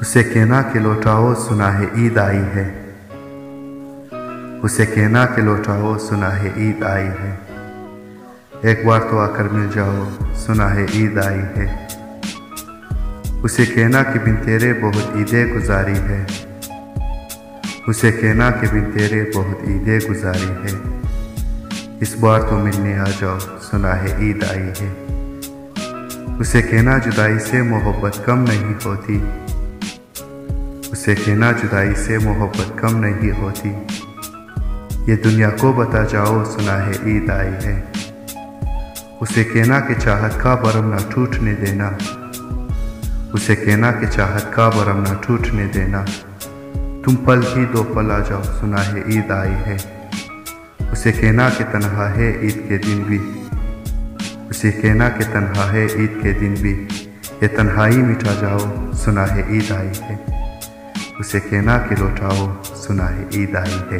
उसे कहना कि लौटाओ सुना है ईद आई है। उसे कहना कि लौटाओ सुना है ईद आई है। एक बार तो आकर मिल जाओ सुना है ईद आई है। उसे कहना कि बिन तेरे बहुत ईदें गुजारी है। उसे कहना कि बिन तेरे बहुत ईदें गुजारी है। इस बार तो मिलने आ जाओ सुना है ईद आई है। उसे कहना जुदाई से मोहब्बत कम नहीं होती। उसे कहना जुदाई से मोहब्बत कम नहीं होती। ये दुनिया को बता जाओ सुना है ईद आई है। उसे कहना कि चाहत का बरम ना टूटने देना। उसे कहना कि चाहत का बरम ना टूटने देना। तुम पल ही दो पल आ जाओ सुना है ईद आई है। उसे कहना कि तन्हा है ईद के दिन भी। उसे कहना कि तन्हा है ईद के दिन भी। ये तन्हाई मिटा जाओ सुना है ईद आई है। उसे कहना कि लौटाओ सुना है ईद आई है।